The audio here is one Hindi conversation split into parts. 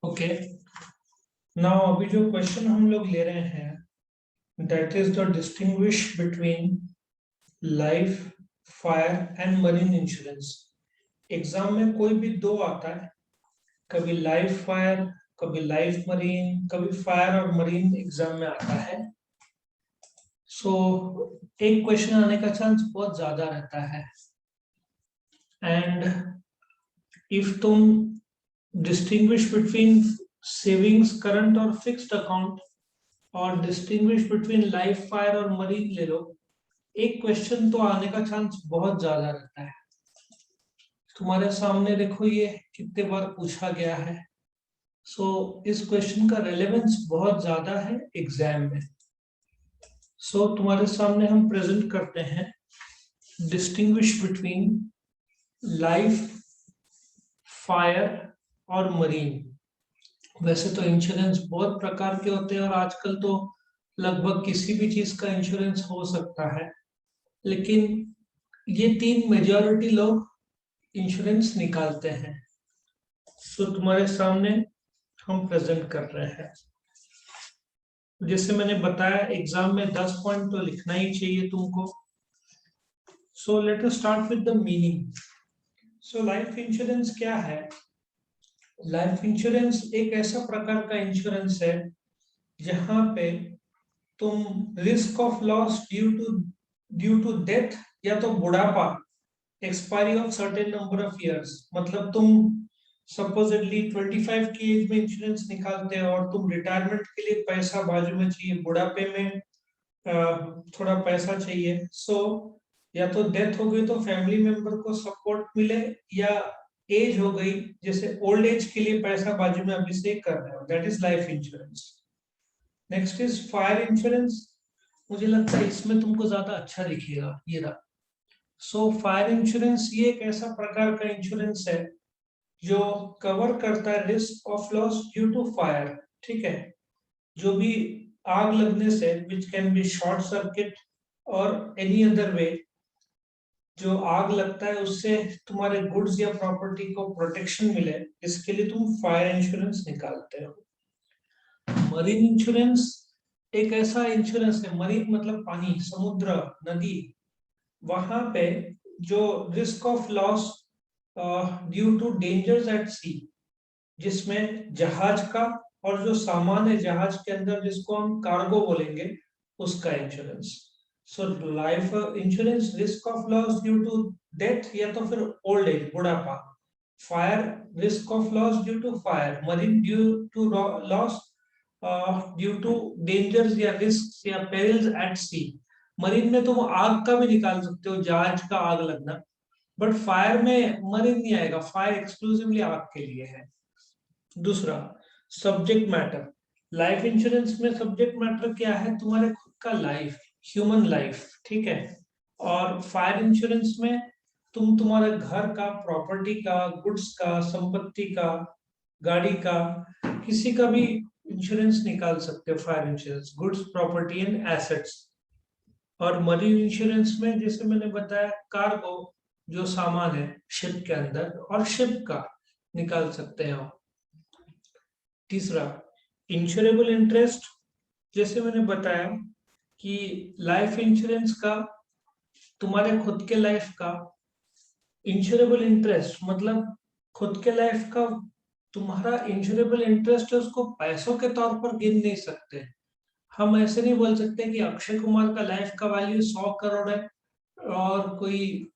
ओके, नाउ अभी जो क्वेश्चन हम लोग ले रहे हैं that is the distinguish between life, fire and marine insurance. Exam में कोई भी दो आता है, कभी लाइफ फायर, कभी लाइफ मरीन, कभी फायर और मरीन एग्जाम में आता है। सो एक क्वेश्चन आने का चांस बहुत ज्यादा रहता है। एंड इफ तुम डिस्टिंग्विश बिटवीन सेविंग्स, करंट और फिक्स्ड अकाउंट और डिस्टिंग्विश बिटवीन लाइफ, फायर और मरीन ले लो, एक क्वेश्चन तो आने का चांस बहुत ज्यादा रहता है। तुम्हारे सामने देखो ये कितने बार पूछा गया है। सो इस क्वेश्चन का रेलेवेंस बहुत ज्यादा है एग्जाम में। सो तुम्हारे सामने हम प्रेजेंट करते हैं डिस्टिंग्विश बिटवीन लाइफ, फायर और मरीन। वैसे तो इंश्योरेंस बहुत प्रकार के होते हैं और आजकल तो लगभग किसी भी चीज का इंश्योरेंस हो सकता है, लेकिन ये तीन मेजॉरिटी लोग इंश्योरेंस निकालते हैं। सो तुम्हारे सामने हम प्रेजेंट कर रहे हैं। जैसे मैंने बताया एग्जाम में 10 पॉइंट तो लिखना ही चाहिए तुमको। So let us start with the meaning. So life insurance क्या है? लाइफ इंश्योरेंस एक ऐसा प्रकार का इंश्योरेंस है जहां पे तुम risk of loss due to death या तो बुढ़ापा, expiry of certain number of years, मतलब तुम सपोजिटली 25 की एज में इंश्योरेंस निकालते हो और तुम रिटायरमेंट के लिए पैसा बाजू में चाहिए, बुढ़ापे में थोड़ा पैसा चाहिए। सो या तो डेथ हो गई तो फैमिली मेंबर को सपोर्ट मिले, या एज हो गई जैसे ओल्ड एज के लिए पैसा बाजू में अभी से कर रहे हो, that is life insurance. Next is fire insurance. मुझे लगता है इसमें तुमको ज्यादा अच्छा दिखेगा, ये रहा। सो फायर इंश्योरेंस ये एक ऐसा प्रकार का इंश्योरेंस है जो कवर करता है risk of loss due to fire. ठीक है, जो भी आग लगने से, which can be short circuit और एनी अदर वे, जो आग लगता है उससे तुम्हारे गुड्स या प्रॉपर्टी को प्रोटेक्शन मिले, इसके लिए तुम फायर इंश्योरेंस निकालते हो। मरीन इंश्योरेंस एक ऐसा इंश्योरेंस है, मरीन मतलब पानी, समुद्र, नदी, वहां पे जो risk of loss due to dangers at sea, जिसमें जहाज का और जो सामान है जहाज के अंदर जिसको हम कार्गो बोलेंगे, उसका insurance. So life insurance risk of loss due to death या तो फिर ओल्ड एज, बुढ़ापा। Fire risk of loss due to fire. Marine due to loss due to dangers या रिस्क या पेरिल्स एट सी। मरीन में तुम आग का भी निकाल सकते हो, जहाज का आग लगना, बट फायर में मरीन नहीं आएगा, फायर एक्सक्लूसिवली आग के लिए है। दूसरा, सब्जेक्ट मैटर। लाइफ इंश्योरेंस में सब्जेक्ट मैटर क्या है? तुम्हारे खुद का लाइफ, ह्यूमन लाइफ। ठीक है, और फायर इंश्योरेंस में तुम तुम्हारे घर का, प्रॉपर्टी का, गुड्स का, संपत्ति का, गाड़ी का, किसी का भी इंश्योरेंस निकाल सकते हो। Fire insurance goods, property and assets. और मरीन इंश्योरेंस में जैसे मैंने बताया, कार्गो, जो सामान है शिप के अंदर, और शिप का निकाल सकते हैं आप। तीसरा, इंश्योरेबल इंटरेस्ट। जैसे मैंने बताया कि लाइफ इंश्योरेंस का, तुम्हारे खुद के लाइफ का इंश्योरेबल इंटरेस्ट, मतलब खुद के लाइफ का तुम्हारा इंश्योरेबल इंटरेस्ट है, उसको पैसों के तौर पर गिन नहीं सकते। हम ऐसे नहीं बोल सकते कि अक्षय कुमार का लाइफ का वैल्यू 100 करोड़ है और कोई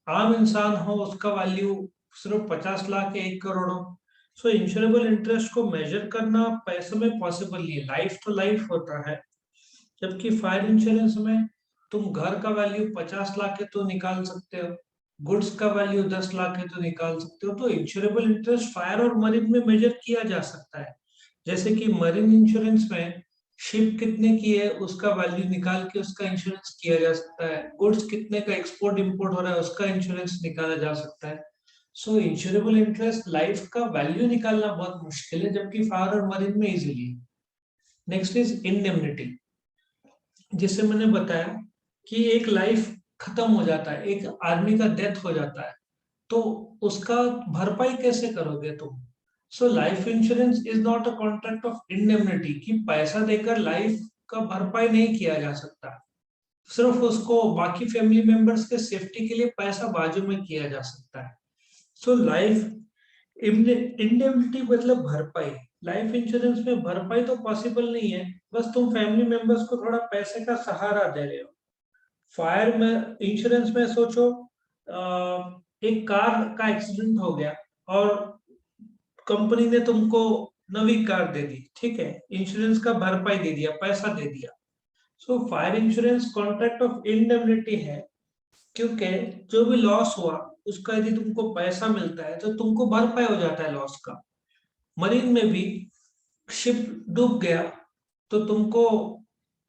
आम इंसान हो उसका वैल्यू सिर्फ 50 लाख या 1 करोड़ हो। सो इंश्योरेबल इंटरेस्ट को मेजर करना पैसों में पॉसिबल नहीं है, लाइफ तो लाइफ होता है। जबकि फायर इंश्योरेंस में तुम घर का वैल्यू 50 लाख है तो निकाल सकते हो, गुड्स का वैल्यू 10 लाख है तो निकाल सकते हो। तो इंश्योरेबल इंटरेस्ट फायर और मरीन में मेजर किया जा सकता है। जैसे कि मरीन इंश्योरेंस में शिप कितने की है उसका वैल्यू निकाल के उसका इंश्योरेंस किया जा सकता है, गुड्स कितने का एक्सपोर्ट इंपोर्ट हो रहा है उसका इंश्योरेंस निकाला जा सकता है। सो इंश्योरेबल इंटरेस्ट लाइफ का वैल्यू निकालना बहुत मुश्किल है, जबकि फायर और मरीन में इजीली। Next is indemnity. जैसे मैंने बताया कि एक लाइफ खत्म हो जाता है, एक आदमी का डेथ हो जाता है, तो उसका भरपाई कैसे करोगे तुम? सो life insurance is not a contract of indemnity कि पैसा देकर लाइफ का भरपाई नहीं किया जा सकता, सिर्फ उसको बाकी फैमिली मेंबर्स के सेफ्टी के लिए पैसा बाजू में किया जा सकता है। सो लाइफ इंडेमनिटी मतलब भरपाई। लाइफ इंश्योरेंस में भरपाई तो पॉसिबल नहीं है, बस तुम फैमिली मेंबर्स को थोड़ा पैसे का सहारा दे रहे हो। फायर में इंश्योरेंस में सोचो, एक कार का एक्सीडेंट हो गया और कंपनी ने तुमको नवी कार दे दी, ठीक है, इंश्योरेंस का भरपाई दे दिया, पैसा दे दिया। So fire insurance contract of indemnity है, क्योंकि जो भी लॉस हुआ उसका यदि तुमको पैसा मिलता है तो तुमको भरपाई हो जाता है लॉस का। मरीन में भी शिप डूब गया तो तुमको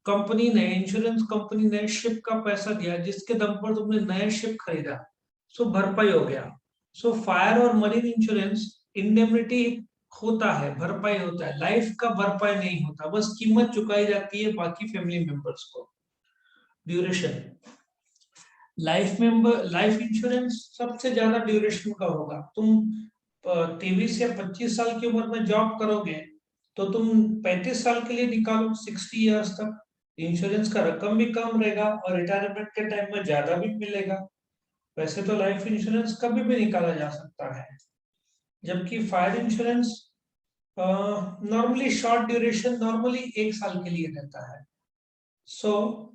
कंपनी ने, इंश्योरेंस कंपनी ने शिप का पैसा दिया जिसके दम पर तुमने नया शिप खरीदा, सो भरपाई हो गया। सो फायर और मरीन इंश्योरेंस इंडेमनिटी होता है, भरपाई होता है, लाइफ का भरपाई नहीं होता, बस कीमत चुकाई जाती है बाकी फैमिली मेंबर्स को। ड्यूरेशन, लाइफ इंश्योरेंस सबसे ज्यादा ड्यूरेशन का होगा। तुम 23 या 25 साल की उम्र में जॉब करोगे तो तुम 35 साल के लिए निकालो, 60 इयर्स तक। इंश्योरेंस का रकम भी कम रहेगा और रिटायरमेंट के टाइम में ज्यादा भी मिलेगा। वैसे तो लाइफ इंश्योरेंस कभी भी निकाला जा सकता है, जबकि fire insurance normally short duration, normally 1 साल के लिए रहता है। सो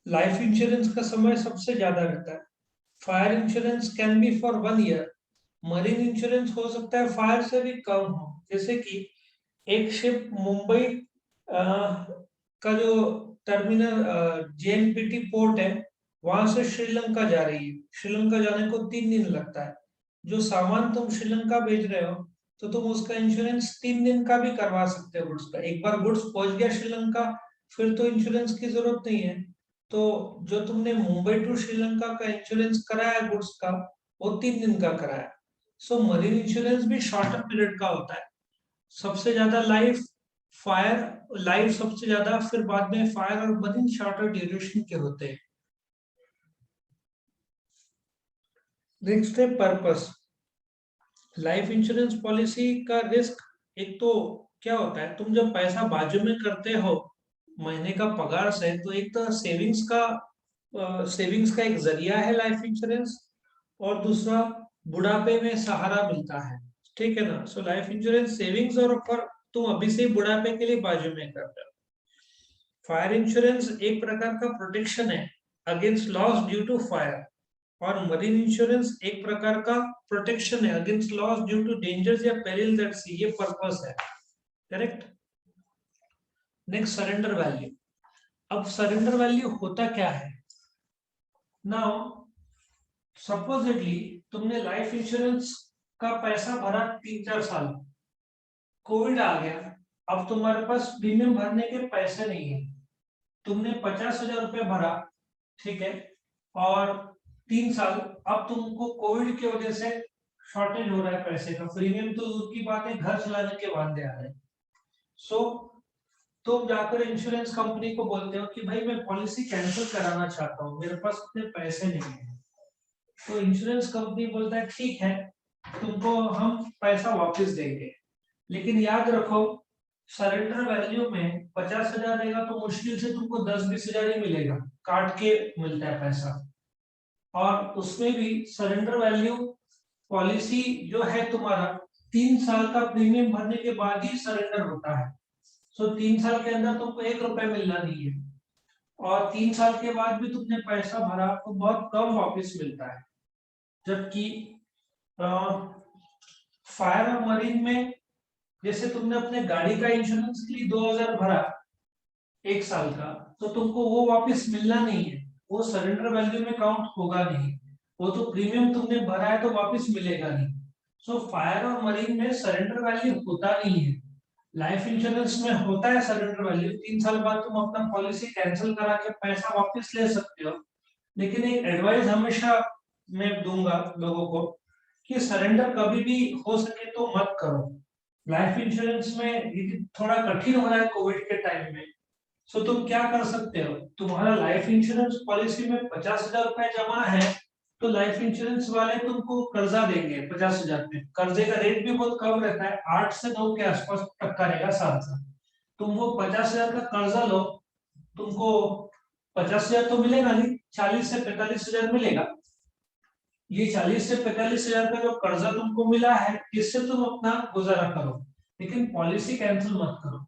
लाइफ इंश्योरेंस का समय सबसे ज्यादा रहता है। Fire insurance can be for 1 year. Marine insurance हो सकता है फायर से भी कम हो, जैसे कि एक शिप मुंबई का जो टर्मिनल जेएनपीटी पोर्ट है वहां से श्रीलंका जा रही है, श्रीलंका जाने को 3 दिन लगता है। जो सामान तुम श्रीलंका भेज रहे हो तो तुम उसका इंश्योरेंस 3 दिन का भी करवा सकते हो गुड्स का। एक बार गुड्स पहुंच गया श्रीलंका फिर तो इंश्योरेंस की जरूरत नहीं है। तो जो तुमने मुंबई टू श्रीलंका का इंश्योरेंस कराया गुड्स का, वो 3 दिन का कराया। सो मरीन इंश्योरेंस भी शॉर्टर पीरियड का होता है। सबसे ज्यादा लाइफ फायर, लाइफ सबसे ज्यादा, फिर बाद में फायर और मरीन शॉर्टर ड्यूरेशन के होते हैं। नेक्स्ट है पर्पस। लाइफ इंश्योरेंस पॉलिसी का रिस्क एक तो क्या होता है, तुम जब पैसा बाजू में करते हो महीने का पगार से, तो एक तो सेविंग्स का एक जरिया है लाइफ इंश्योरेंस, और दूसरा बुढ़ापे में सहारा मिलता है, ठीक है ना। सो लाइफ इंश्योरेंस सेविंग्स और फॉर तुम अभी से ही बुढ़ापे के लिए बाजू में कर रहे हो। फायर इंश्योरेंस एक प्रकार का प्रोटेक्शन है against loss due to fire, और मरीन इंश्योरेंस एक प्रकार का प्रोटेक्शन है against loss due to dangers या पेरिल्स एट सी। ये पर्पस है, करेक्ट। Next surrender value. अब सरेंडर वैल्यू होता क्या है? नाउ सपोजिटली तुमने लाइफ इंश्योरेंस का पैसा भरा 3-4 साल, कोविड आ गया, अब तुम्हारे पास प्रीमियम भरने के पैसे नहीं है, तुमने 50,000 रुपये भरा, ठीक है, और 3 साल, अब तुमको कोविड की वजह से शॉर्टेज हो रहा है पैसे का, प्रीमियम तो दूर की बात है, घर चलाने के वादे आ रहे हैं। सो तुम जाकर इंश्योरेंस कंपनी को बोलते हो कि भाई मैं पॉलिसी कैंसिल कराना चाहता हूँ, मेरे पास उतने पैसे नहीं है। तो इंश्योरेंस कंपनी बोलता है ठीक है, तुमको हम पैसा वापस देंगे, लेकिन याद रखो सरेंडर वैल्यू में 50,000 रहेगा तो मुश्किल से तुमको 10-20 हजार ही मिलेगा, काट के मिलता है पैसा। और उसमें भी सरेंडर वैल्यू पॉलिसी जो है तुम्हारा 3 साल का प्रीमियम भरने के बाद ही सरेंडर होता है। सो 3 साल के अंदर तुमको 1 रुपए मिलना नहीं है, और 3 साल के बाद भी तुमने पैसा भरा तो बहुत कम वापस मिलता है। जबकि फायर और मरीन में जैसे तुमने अपने गाड़ी का इंश्योरेंस के लिए 2,000 भरा 1 साल का, तो तुमको वो वापस मिलना नहीं है, वो सरेंडर वैल्यू में काउंट होगा नहीं, वो तो प्रीमियम तुमने भरा है तो वापस मिलेगा नहीं। सो फायर और मरीन में सरेंडर वैल्यू होता नहीं है। लाइफ इंश्योरेंस में होता है सरेंडर वैल्यू, 3 साल बाद तुम अपना पॉलिसी कैंसिल करा के पैसा वापस ले सकते हो। लेकिन एक एडवाइस हमेशा मैं दूंगा लोगों को कि सरेंडर कभी भी हो सके तो मत करो। लाइफ इंश्योरेंस में यदि थोड़ा कठिन हो रहा है कोविड के टाइम में, सो तुम क्या कर सकते हो, तुम्हारा लाइफ इंश्योरेंस पॉलिसी में 50,000 रुपए जमा है, तो लाइफ इंश्योरेंस वाले तुमको कर्जा देंगे 50,000 में। कर्जे का रेट भी बहुत कम रहता है, 8 से 9 के आसपास टक्का रहेगा साल साल। तुम वो 50,000 का कर्जा लो, तुमको 50,000 तो मिलेगा नहीं, 40 से 45,000 मिलेगा। ये 40 से 45,000 का जो कर्जा तुमको मिला है, इससे तुम अपना गुजारा करो, लेकिन पॉलिसी कैंसिल मत करो,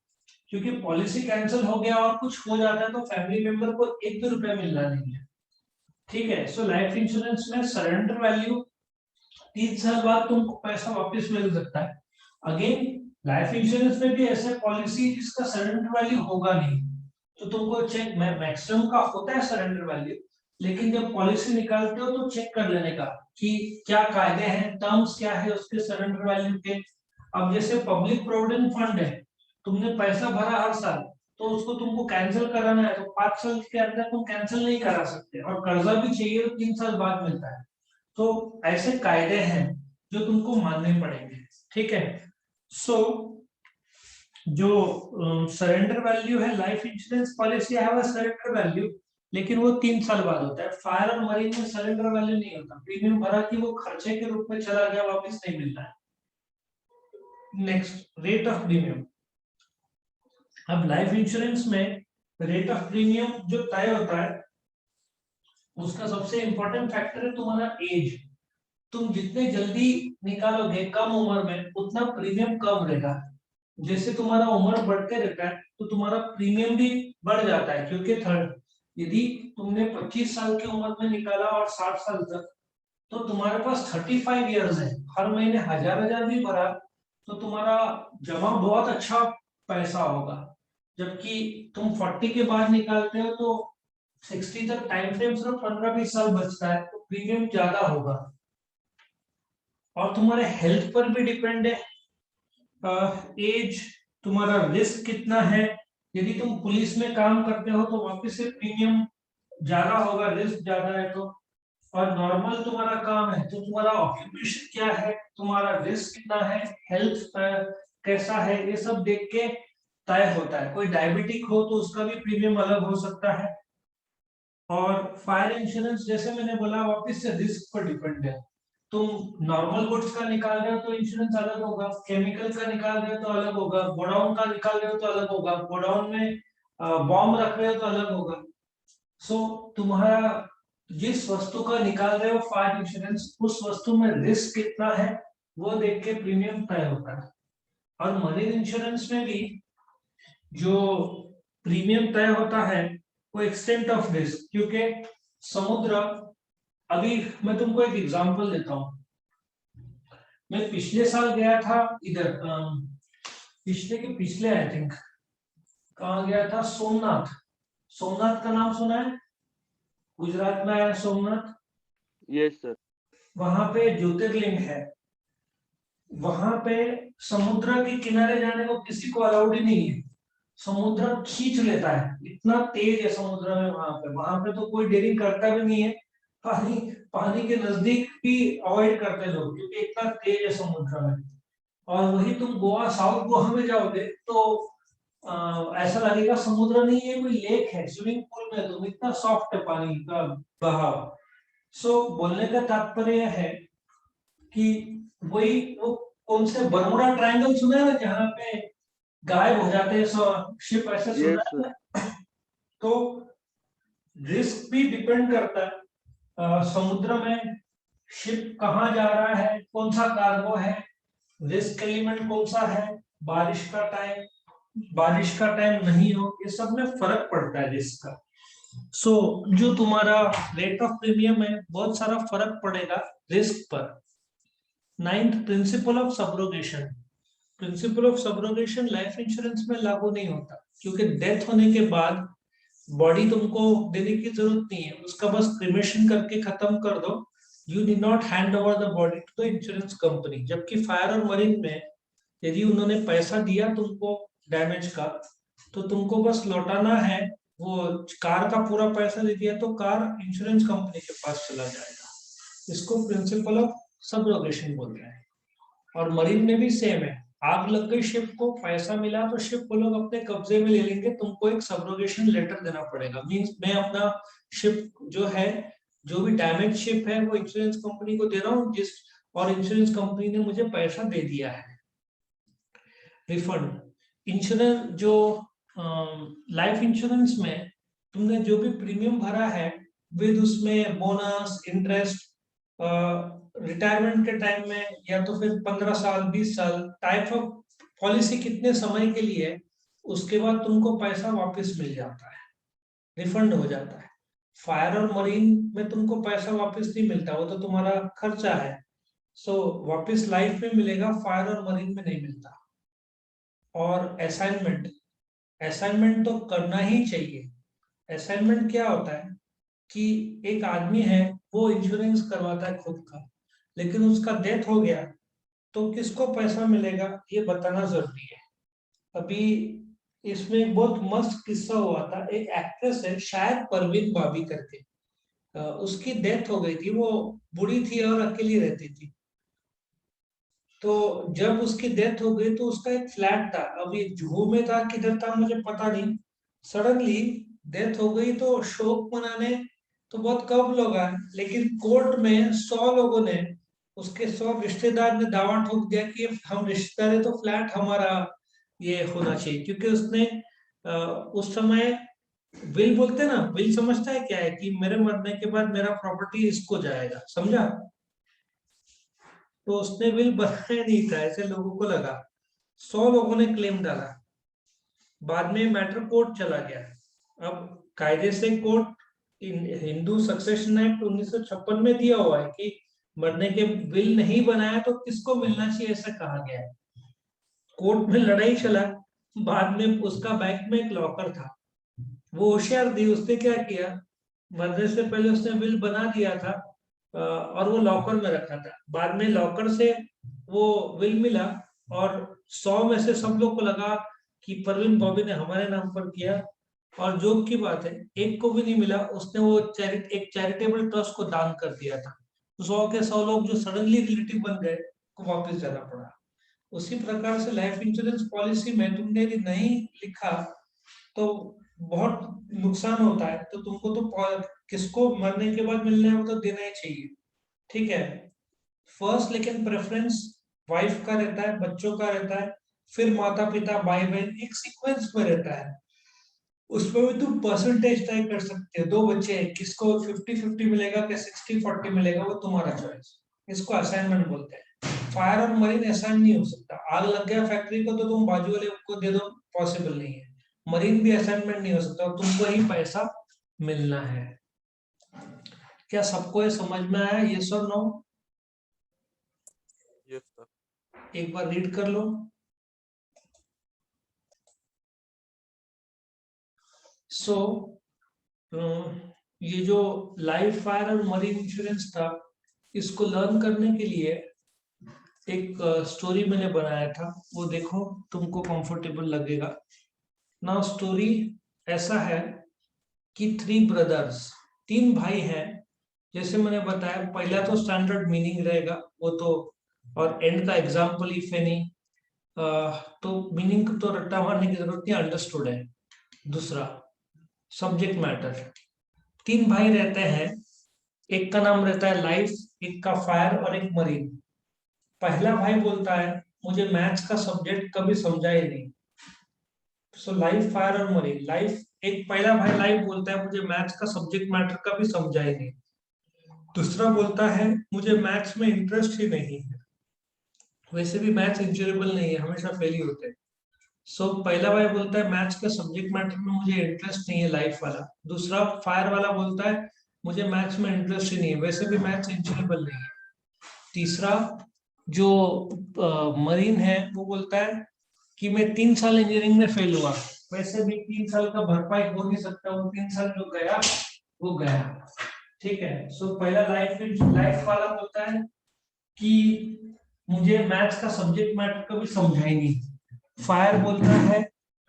क्योंकि पॉलिसी कैंसिल हो गया और कुछ हो जाता है तो फैमिली मेंबर को एक भी रुपया मिलना नहीं है। ठीक है। सो लाइफ इंश्योरेंस में सरेंडर वैल्यू 3 साल बाद तुमको पैसा वापस मिल सकता है। अगेन लाइफ इंश्योरेंस में भी ऐसे पॉलिसी जिसका सरेंडर वैल्यू होगा नहीं, तो तुमको चेक मैक्सिमम का होता है सरेंडर वैल्यू, लेकिन जब पॉलिसी निकालते हो तो चेक कर लेने का कि क्या कायदे हैं, टर्म्स क्या है उसके सरेंडर वैल्यू के। अब जैसे पब्लिक प्रोविडेंट फंड है, तुमने पैसा भरा हर साल, तो उसको तुमको कैंसिल कराना है तो 5 साल के अंदर तुम कैंसिल नहीं करा सकते, और कर्जा भी चाहिए तो 3 साल बाद मिलता है। तो ऐसे कायदे हैं जो तुमको मानने पड़ेंगे। ठीक है। सो जो सरेंडर वैल्यू है, लाइफ इंश्योरेंस पॉलिसी है वो सरेंडर वैल्यू, लेकिन वो 3 साल बाद होता है। फायर और मरीन में सरेंडर वैल्यू नहीं होता, प्रीमियम भरा कि वो खर्चे के रूप में चला गया, वापस नहीं मिलता है। Next, rate of premium. अब लाइफ इंश्योरेंस में रेट ऑफ प्रीमियम जो तय होता है, उसका सबसे इंपॉर्टेंट फैक्टर है तुम्हारा एज। तुम जितने जल्दी निकालोगे कम उम्र में, उतना प्रीमियम कम रहेगा। जैसे तुम्हारा उम्र बढ़ते रहता है तो तुम्हारा प्रीमियम भी बढ़ जाता है, क्योंकि थर्ड, यदि तुमने 25 साल की उम्र में निकाला और 60 साल तक, तो तुम्हारे पास 35 इयर्स है, हर महीने 1,000 भी भरा तो तुम्हारा जमा बहुत अच्छा पैसा होगा। जबकि तुम 40 के बाद निकालते हो तो 60 तक टाइम फ्रेम सिर्फ 15-20 साल बचता है, तो प्रीमियम ज्यादा होगा। और तुम्हारे हेल्थ पर भी डिपेंड है, एज, तुम्हारा रिस्क कितना है। यदि तुम पुलिस में काम करते हो तो वापस से प्रीमियम ज्यादा होगा, रिस्क ज्यादा है तो। और नॉर्मल तुम्हारा काम है तो तुम्हारा ऑक्यूपेशन क्या है, तुम्हारा रिस्क कितना है, हेल्थ कैसा है, ये सब देख के तय होता है। कोई डायबिटिक हो तो उसका भी प्रीमियम अलग हो सकता है। और फायर इंश्योरेंस जैसे मैंने बोला, वापस से रिस्क पर डिपेंड है। तुम नॉर्मल गुड्स का निकाल रहे हो तो इंश्योरेंस अलग होगा, केमिकल का निकाल रहे हो तो अलग होगा, गोडाउन का निकाल रहे हो तो अलग होगा, गोडाउन में बॉम्ब रख रहे हो तो अलग होगा। सो तुम्हारा जिस वस्तु का निकाल रहे हो फायर इंश्योरेंस, उस वस्तु में रिस्क कितना है वो देख के प्रीमियम तय होता है। और मरीन इंश्योरेंस में भी जो प्रीमियम तय होता है वो एक्सटेंट ऑफ रिस्क, क्योंकि समुद्र, अभी मैं तुमको एक एग्जांपल देता हूँ। मैं पिछले साल गया था इधर, पिछले के पिछले आई थिंक, कहाँ गया था, सोमनाथ। सोमनाथ का नाम सुना है? गुजरात में आया सोमनाथ। Yes sir. वहां पे ज्योतिर्लिंग है। वहां पे समुद्र के किनारे जाने को किसी को अलाउड ही नहीं है, समुद्र खींच लेता है, इतना तेज है समुद्र में। वहां पे तो कोई डेयरिंग करता भी नहीं है, पानी पानी के नजदीक भी अवॉइड करते लोग, क्योंकि इतना तेज है समुद्र में। और वही तुम गोवा, साउथ गोवा में जाओगे तो ऐसा लगेगा समुद्र नहीं है, कोई लेक है, स्विमिंग पूल में तुम, इतना सॉफ्ट है पानी का बहाव। सो बोलने का तात्पर्य है कि वही वो कौन से बर्मुडा ट्रायंगल सुना है ना, जहाँ पे गायब हो जाते हैं शिप, ऐसे सुना यस सर। है? तो रिस्क भी डिपेंड करता है, समुद्र में शिप कहाँ जा रहा है, कौन सा कार्गो है, रिस्क एलिमेंट कौन सा है, बारिश का टाइम, बारिश का टाइम नहीं हो, ये सब में फर्क पड़ता है रिस्क का। सो जो तुम्हारा रेट ऑफ प्रीमियम है, बहुत सारा फर्क पड़ेगा रिस्क पर। Ninth, principle of subrogation. Principle of subrogation life insurance में लागू नहीं होता, क्योंकि डेथ होने के बाद बॉडी तुमको देने की जरूरत नहीं है, उसका बस क्रिमेशन करके खत्म कर दो। You did not hand over the body to the insurance company. जबकि फायर और मरीन में यदि उन्होंने पैसा दिया तुमको डैमेज का, तो तुमको बस लौटाना है। वो कार का पूरा पैसा दे दिया तो कार इंश्योरेंस कंपनी के पास चला जाएगा। इसको प्रिंसिपल ऑफ सब्रोगेशन बोल रहे हैं। और मरीन में भी सेम है, आग लग गई शिप को, पैसा मिला तो शिप वो लोग अपने कब्जे में ले लेंगे, तुमको एक सब्रोगेशन लेटर देना पड़ेगा। मींस मैं अपना शिप जो है जो भी डैमेज शिप है वो इंश्योरेंस कंपनी को दे रहा हूँ, जिस और इंश्योरेंस कंपनी ने मुझे पैसा दे दिया है, रिफंड। इंश्योरेंस जो लाइफ इंश्योरेंस में तुमने जो भी प्रीमियम भरा है विद उसमें बोनस इंटरेस्ट, रिटायरमेंट के टाइम में या तो फिर 15 साल 20 साल टाइप ऑफ पॉलिसी कितने समय के लिए, उसके बाद तुमको पैसा वापस मिल जाता है, रिफंड हो जाता है। फायर और मरीन में तुमको पैसा वापस नहीं मिलता, वो तो तुम्हारा खर्चा है, सो वापस लाइफ में मिलेगा, फायर और मरीन में नहीं मिलता। और असाइनमेंट, असाइनमेंट तो करना ही चाहिए। असाइनमेंट क्या होता है कि एक आदमी है वो इंश्योरेंस करवाता है खुद का, लेकिन उसका डेथ हो गया तो किसको पैसा मिलेगा ये बताना जरूरी है। अभी इसमें एक बहुत मस्त किस्सा हुआ था, एक एक्ट्रेस है शायद परवीन बाबी करके, उसकी डेथ हो गई थी, वो बूढ़ी थी और अकेली रहती थी। तो जब उसकी डेथ हो गई तो उसका एक फ्लैट था, अब ये जुहू में था किधर था मुझे पता नहीं, सडनली डेथ हो गई तो शोक मनाने तो बहुत कम लोग आए, लेकिन कोर्ट में 100 लोगों ने, उसके 100 रिश्तेदार ने दावा ठोक दिया कि हम रिश्तेदार है तो फ्लैट हमारा ये होना चाहिए, क्योंकि उसने उस समय विल बोलते ना, विल समझता है क्या है कि मेरे मरने के बाद मेरा प्रॉपर्टी इसको जाएगा, समझा। तो उसने विल बनाया नहीं था, ऐसे लोगों को लगा, 100 लोगों ने क्लेम डाला, बाद में मैटर कोर्ट चला गया। अब कायदे से कोर्ट हिंदू सक्सेशन एक्ट 1956 में दिया हुआ है कि मरने के विल नहीं बनाया तो किसको मिलना चाहिए, ऐसा कहा गया है। कोर्ट में लड़ाई चला, बाद में उसका बैंक में एक लॉकर था, वो होशियार थी, उसने क्या किया, मरने से पहले उसने विल बना दिया था, और वो लॉकर में रखा था, बाद में लॉकर से वो विल मिला, और 100 में से सब लोग को लगा कि परवीन बॉबी ने हमारे नाम पर किया, और जोक की बात है एक को भी नहीं मिला, उसने वो एक चैरिटेबल ट्रस्ट को दान कर दिया था, तो 100 के 100 लोग जो सडनली रिलेटिव बन गए को वापस जाना पड़ा। उसी प्रकार से लाइफ इंश्योरेंस पॉलिसी में तुमने यदि नहीं लिखा तो बहुत नुकसान होता है, तो तुमको तो किसको मरने के बाद मिलने है वो तो देना ही चाहिए, ठीक है। फर्स्ट लेकिन प्रेफरेंस वाइफ का रहता है, बच्चों का रहता है, फिर माता पिता भाई बहन, एक सीक्वेंस में रहता है। उसमें भी तुम परसेंटेज तय कर सकते हो, 2 बच्चे हैं, किसको 50-50 मिलेगा कि 60-40 मिलेगा, वो तुम्हारा चॉइस, इसको असाइनमेंट बोलते हैं। फायर और मरीन असाइन नहीं हो सकता, आग लग गया फैक्ट्री को तो तुम बाजू वाले को दे दो, पॉसिबल नहीं है। मरीन भी असाइनमेंट नहीं हो सकता, तुमको ही पैसा मिलना है। क्या सबको ये समझ में आया, यस और नो? Yes sir. एक बार रीड कर लो। सो ये जो लाइफ फायर और मरीन इंश्योरेंस था, इसको लर्न करने के लिए एक स्टोरी मैंने बनाया था, वो देखो तुमको कंफर्टेबल लगेगा ना। स्टोरी ऐसा है कि 3 ब्रदर्स, 3 भाई हैं, जैसे मैंने बताया पहला तो स्टैंडर्ड मीनिंग रहेगा वो तो, और एंड का एग्जाम्पल इफ एनी, तो मीनिंग तो रट्टा मारने की जरूरत नहीं, अंडरस्टूड है। दूसरा सब्जेक्ट मैटर, 3 भाई रहते हैं, एक का नाम रहता है लाइफ, एक का फायर और एक मरीन। पहला भाई बोलता है मुझे मैथ्स का सब्जेक्ट कभी समझा ही नहीं, सो लाइफ फायर और मरीन। लाइफ, एक पहला भाई लाइफ बोलता है मुझे मैथ्स का सब्जेक्ट मैटर कभी समझा ही नहीं। दूसरा बोलता है मुझे मैथ्स में इंटरेस्ट ही नहीं है, वैसे भी मैथ्स इंजॉयबल नहीं है, हमेशा फेल ही होते हैं। सो पहला भाई बोलता है मैथ्स का सब्जेक्ट मैटर में मुझे इंटरेस्ट नहीं है, लाइफ वाला। दूसरा फायर वाला बोलता है मुझे मैथ्स में इंटरेस्ट ही नहीं है, वैसे भी मैथ्स इंजॉयबल नहीं है। तीसरा जो मरीन है वो बोलता है कि मैं 3 साल इंजीनियरिंग में फेल हुआ, वैसे भी 3 साल का भरपाई हो नहीं सकता, वो 3 साल जो गया वो गया, ठीक है। सो पहला लाइफ लाइफ वाला बोलता है कि मुझे मैथ्स का सब्जेक्ट मैटर कभी समझा ही नहीं। फायर बोलता है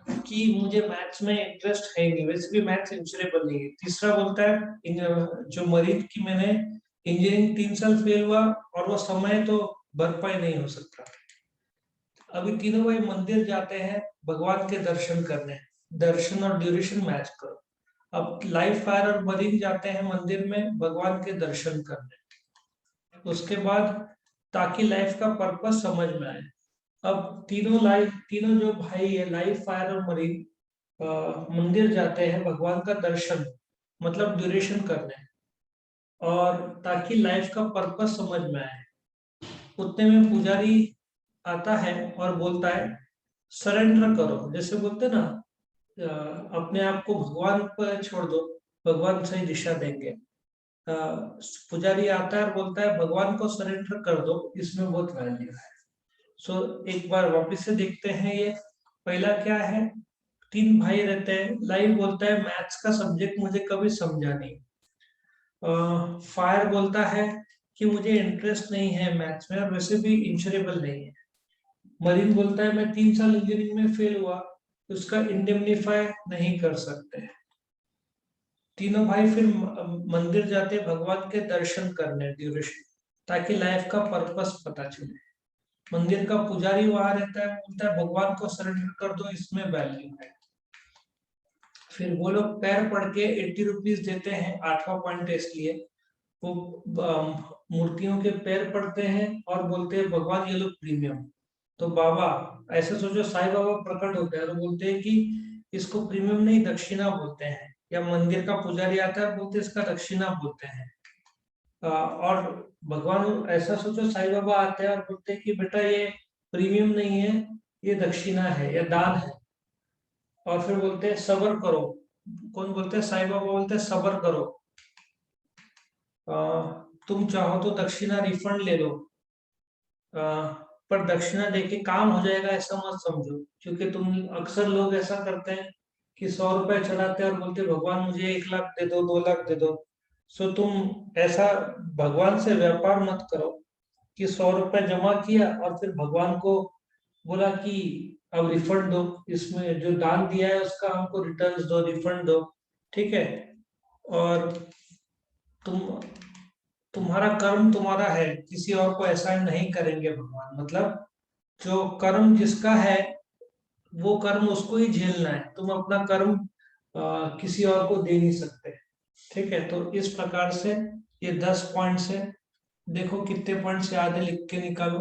कि मुझे मैथ्स में इंटरेस्ट है नहीं, वैसे भी मैथ्स इंजॉयबल नहीं है। तीसरा बोलता है जो मरीन की मैंने इंजीनियरिंग 3 साल फेल हुआ और वो समय तो भरपाई नहीं हो सकता। अभी तीनों भाई मंदिर जाते हैं भगवान के दर्शन करने, दर्शन और ड्यूरेशन मैच करो। अब लाइफ, फायर और मरीन जाते हैं मंदिर में भगवान के दर्शन करने। उसके बाद ताकि लाइफ का पर्पस समझ में आए। अब तीनों जो भाई है, लाइफ, फायर और मरीन, मंदिर जाते हैं भगवान का दर्शन मतलब ड्यूरेशन करने, और ताकि लाइफ का पर्पस समझ में आए। उतने में पुजारी आता है और बोलता है सरेंडर करो, जैसे बोलते ना, अपने आप को भगवान पर छोड़ दो, भगवान सही दिशा देंगे। पुजारी आता है और बोलता है भगवान को सरेंडर कर दो, इसमें बहुत वैल्यू है। सो एक बार वापस से देखते हैं ये। पहला क्या है, तीन भाई रहते हैं। लाइव बोलता है मैथ्स का सब्जेक्ट मुझे कभी समझा नहीं। फायर बोलता है कि मुझे इंटरेस्ट नहीं है मैथ्स में और वैसे भी इंश्योरेबल नहीं है। मरीन बोलता है मैं 3 साल इंजीनियरिंग में फेल हुआ, उसका इंडेमनीफाई नहीं कर सकते। तीनों भाई फिर मंदिर जाते भगवान के दर्शन करने ड्यूरेशन, ताकि लाइफ का पर्पस पता चले। मंदिर का पुजारी वहां रहता है, बोलता है भगवान को सरेंडर कर दो, इसमें वैल्यू है। फिर वो लोग पैर पड़ के 80 रुपीज देते हैं, 8वां पॉइंट है इसलिए। वो मूर्तियों के पैर पड़ते हैं और बोलते हैं भगवान ये लोग प्रीमियम। तो बाबा, ऐसे सोचो साईं बाबा प्रकट होते हैं और बोलते हैं कि इसको प्रीमियम नहीं दक्षिणा बोलते हैं, या मंदिर का पुजारी आता है बोलते हैं इसका दक्षिणा बोलते हैं। और भगवान, ऐसा सोचो साईं बाबा आते हैं और बोलते हैं कि बेटा ये प्रीमियम नहीं है, ये दक्षिणा है या दान है। और फिर बोलते हैं सबर करो। कौन बोलते हैं? साईं बाबा बोलते हैं सबर करो। तुम चाहो तो दक्षिणा रिफंड ले लो, पर दक्षिणा देके काम हो जाएगा ऐसा मत समझो। क्योंकि तुम अक्सर लोग ऐसा करते हैं कि 100 रुपए चढ़ाते हैं और बोलते हैं भगवान मुझे 1 लाख दे दो, 2 लाख दे दो। सो तुम ऐसा भगवान से व्यापार मत करो कि 100 रुपए जमा किया और फिर भगवान को बोला कि अब रिफंड दो, इसमें जो दान दिया है उसका हमको रिटर्न्स दो, रिफंड दो। ठीक है? और तुम तुम्हारा कर्म तुम्हारा है, किसी और को असाइन नहीं करेंगे भगवान। मतलब जो कर्म जिसका है वो कर्म उसको ही झेलना है, तुम अपना कर्म किसी और को दे नहीं सकते। ठीक है? तो इस प्रकार से ये 10 पॉइंट्स है। देखो कितने पॉइंट्स याद है, लिख के निकालो।